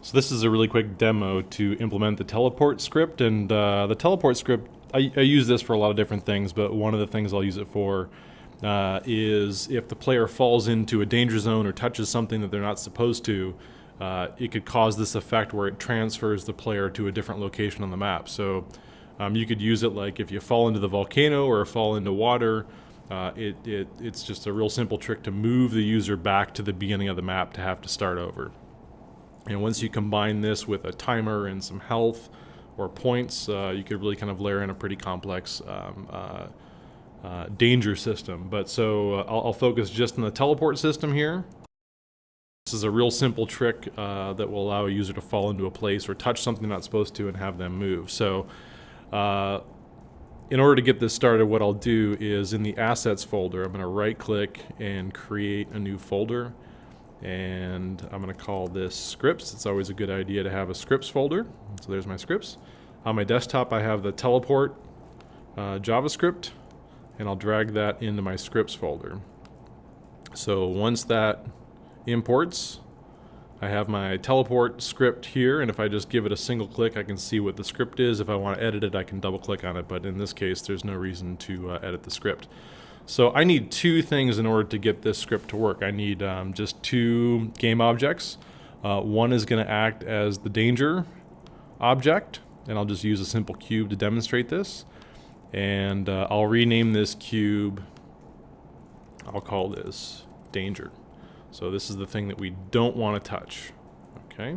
So this is a really quick demo to implement the teleport script, and the teleport script, I use this for a lot of different things, but one of the things I'll use it for is if the player falls into a danger zone or touches something that they're not supposed to, it could cause this effect where it transfers the player to a different location on the map. So you could use it like if you fall into the volcano or fall into water. It's just a real simple trick to move the user back to the beginning of the map to have to start over. And once you combine this with a timer and some health or points, you could really kind of layer in a pretty complex danger system. But so I'll focus just on the teleport system here. This is a real simple trick that will allow a user to fall into a place or touch something they're not supposed to and have them move. So in order to get this started, what I'll do is in the assets folder, I'm going to right click and create a new folder. And I'm going to call this scripts. It's always a good idea to have a scripts folder. So there's my scripts. On my desktop, I have the teleport JavaScript, and I'll drag that into my scripts folder. So once that imports, I have my teleport script here, and if I just give it a single click, I can see what the script is. If I want to edit it, I can double click on it, but in this case, there's no reason to edit the script. So I need two things in order to get this script to work. I need just two game objects. One is going to act as the danger object, and I'll just use a simple cube to demonstrate this. And I'll rename this cube, I'll call this danger. So this is the thing that we don't want to touch, okay?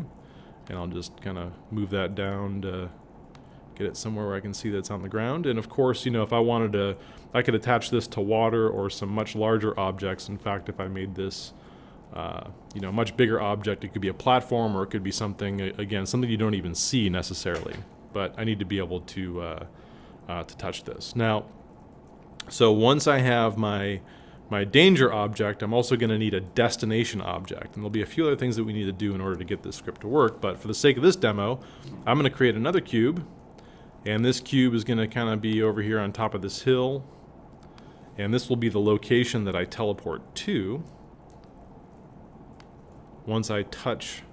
And I'll just kind of move that down to get it somewhere where I can see that it's on the ground. And of course, you know, if I wanted to, I could attach this to water or some much larger objects. In fact, if I made this, you know, a much bigger object, it could be a platform or it could be something, again, something you don't even see necessarily. But I need to be able to touch this. Now, so once I have my danger object, I'm also going to need a destination object. And there'll be a few other things that we need to do in order to get this script to work. But for the sake of this demo, I'm going to create another cube. And this cube is going to kind of be over here on top of this hill. And this will be the location that I teleport to once I touch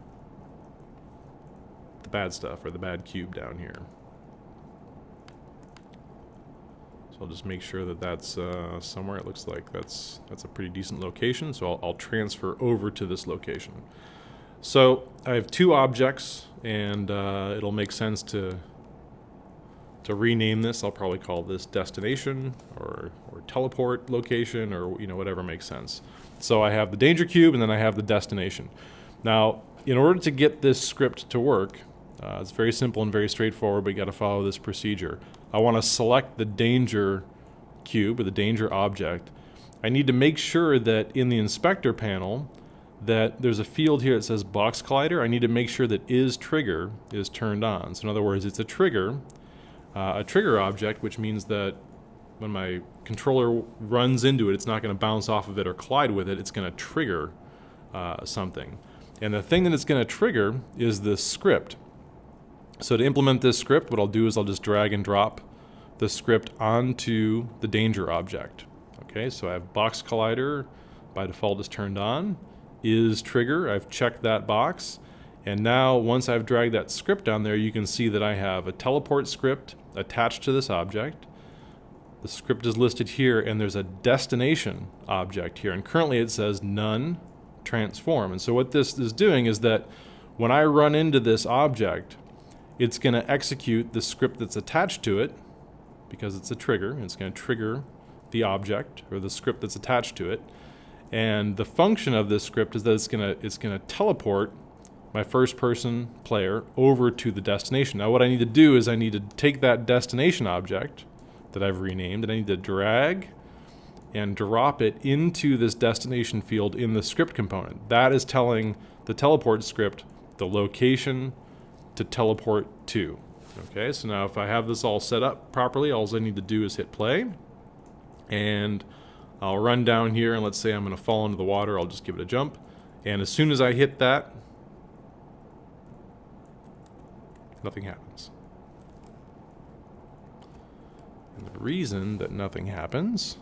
the bad stuff or the bad cube down here. So I'll just make sure that that's somewhere. It looks like that's a pretty decent location. So I'll transfer over to this location. So I have two objects, and it'll make sense to rename this. I'll probably call this destination or teleport location, or, you know, whatever makes sense. So I have the danger cube and then I have the destination. Now, in order to get this script to work, it's very simple and very straightforward, but you got to follow this procedure. I want to select the danger cube or the danger object. I need to make sure that in the inspector panel that there's a field here that says box collider. I need to make sure that isTrigger is turned on. So in other words, it's a trigger object, which means that when my controller runs into it, it's not going to bounce off of it or collide with it. It's going to trigger something. And the thing that it's going to trigger is this script. So to implement this script, what I'll do is I'll just drag and drop the script onto the danger object. Okay, so I have box collider by default is turned on. isTrigger, I've checked that box. And now once I've dragged that script down there, you can see that I have a teleport script attached to this object. The script is listed here, and there's a destination object here. And currently it says none transform. And so what this is doing is that when I run into this object, it's going to execute the script that's attached to it, because it's a trigger. It's going to trigger the object or the script that's attached to it. And the function of this script is that it's going to teleport my first person player over to the destination. Now what I need to do is I need to take that destination object that I've renamed, and I need to drag and drop it into this destination field in the script component. That is telling the teleport script the location to teleport to. Okay, so now if I have this all set up properly, all I need to do is hit play, and I'll run down here, and let's say I'm going to fall into the water. I'll just give it a jump, and as soon as I hit that, nothing happens. And the reason that nothing happens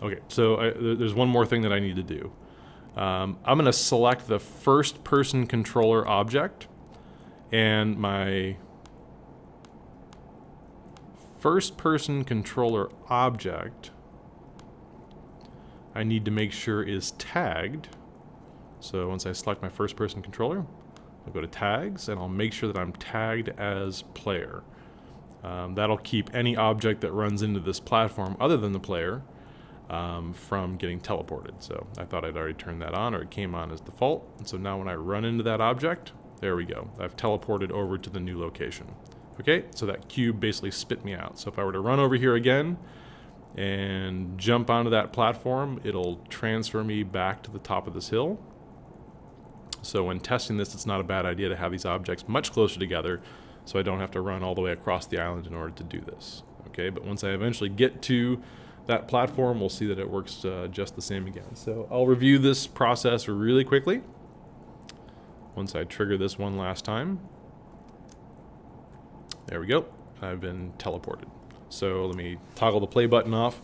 Okay, so there's one more thing that I need to do. I'm going to select the first person controller object, and my first person controller object I need to make sure is tagged. So once I select my first person controller, I'll go to tags and I'll make sure that I'm tagged as player. That'll keep any object that runs into this platform other than the player from getting teleported. So I thought I'd already turned that on, or it came on as default. And so now when I run into that object, there we go. I've teleported over to the new location. Okay, so that cube basically spit me out. So if I were to run over here again and jump onto that platform, it'll transfer me back to the top of this hill. So when testing this, it's not a bad idea to have these objects much closer together so I don't have to run all the way across the island in order to do this. Okay, but once I eventually get to that platform, we'll see that it works just the same again. So I'll review this process really quickly. Once I trigger this one last time. There we go. I've been teleported. So let me toggle the play button off.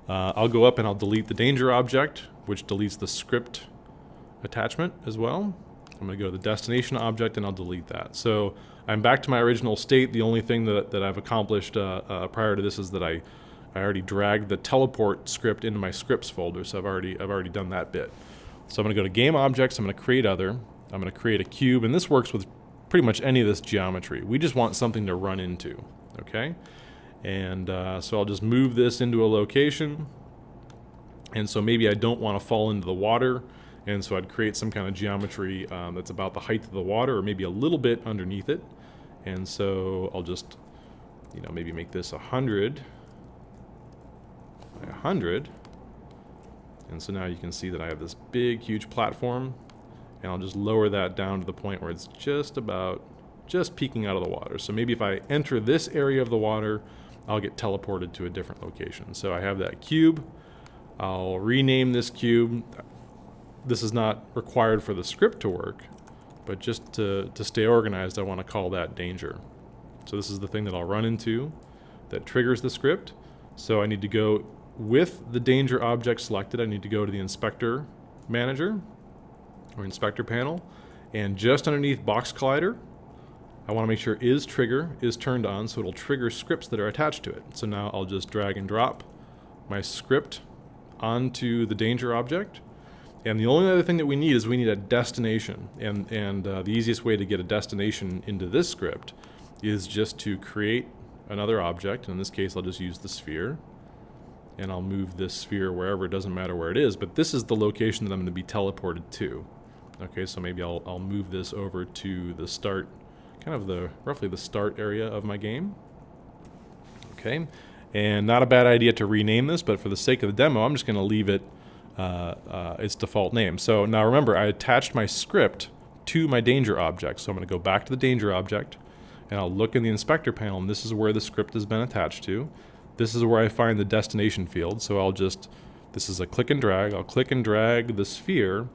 I'll go up and I'll delete the danger object, which deletes the script attachment as well. I'm going to go to the destination object and I'll delete that. So I'm back to my original state. The only thing that I've accomplished prior to this is that I already dragged the teleport script into my scripts folder, so I've already done that bit. So I'm going to go to game objects, I'm going to create other, I'm going to create a cube, and this works with pretty much any of this geometry. We just want something to run into, okay? And so I'll just move this into a location, and so maybe I don't want to fall into the water, and so I'd create some kind of geometry that's about the height of the water, or maybe a little bit underneath it. And so I'll just, maybe make this 100 by 100. And so now you can see that I have this big, huge platform, and I'll just lower that down to the point where it's just peeking out of the water. So maybe if I enter this area of the water, I'll get teleported to a different location. So I have that cube. I'll rename this cube. This is not required for the script to work, but just to stay organized, I want to call that danger. So this is the thing that I'll run into that triggers the script. So I need to go with the danger object selected. I need to go to the inspector manager or inspector panel, and just underneath box collider, I want to make sure is trigger is turned on, so it'll trigger scripts that are attached to it. So now I'll just drag and drop my script onto the danger object. And the only other thing that we need is we need a destination. And the easiest way to get a destination into this script is just to create another object. In this case, I'll just use the sphere. And I'll move this sphere wherever, it doesn't matter where it is. But this is the location that I'm going to be teleported to. Okay, so maybe I'll move this over to the start, kind of roughly the start area of my game. Okay, and not a bad idea to rename this, but for the sake of the demo, I'm just going to leave it its default name. So now remember, I attached my script to my danger object. So I'm going to go back to the danger object, and I'll look in the inspector panel, and this is where the script has been attached to. This is where I find the destination field. So this is a click and drag. I'll click and drag the sphere,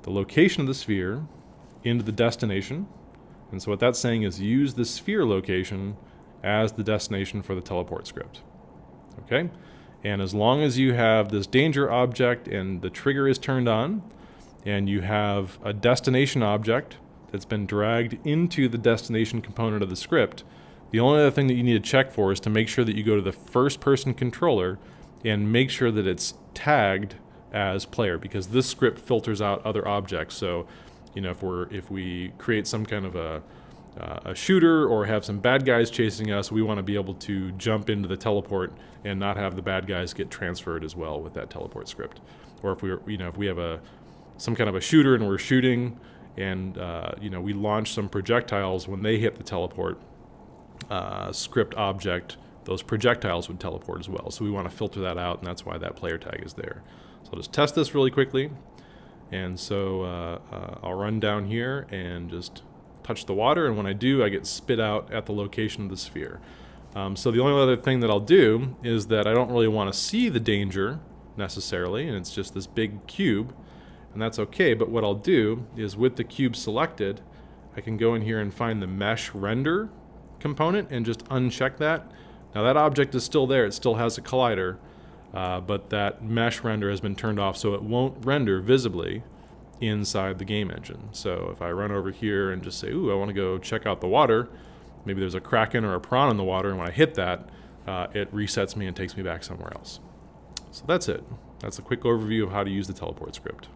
the location of the sphere, into the destination. And so what that's saying is use the sphere location as the destination for the teleport script. Okay? And as long as you have this danger object and the trigger is turned on, and you have a destination object that's been dragged into the destination component of the script, the only other thing that you need to check for is to make sure that you go to the first person controller and make sure that it's tagged as player, because this script filters out other objects. So, if we create some kind of a shooter or have some bad guys chasing us, we want to be able to jump into the teleport and not have the bad guys get transferred as well with that teleport script. Or if we have some kind of a shooter and we're shooting and we launch some projectiles, when they hit the teleport script object, those projectiles would teleport as well. So we want to filter that out, and that's why that player tag is there. So I'll just test this really quickly. And so I'll run down here and just touch the water, and when I do, I get spit out at the location of the sphere. So the only other thing that I'll do is that I don't really want to see the danger necessarily, and it's just this big cube, and that's okay. But what I'll do is, with the cube selected, I can go in here and find the mesh render component and just uncheck that. Now that object is still there, it still has a collider, but that mesh render has been turned off, so it won't render visibly inside the game engine. So if I run over here and just say, ooh, I want to go check out the water, maybe there's a kraken or a prawn in the water, and when I hit that, it resets me and takes me back somewhere else. So that's it. That's a quick overview of how to use the teleport script.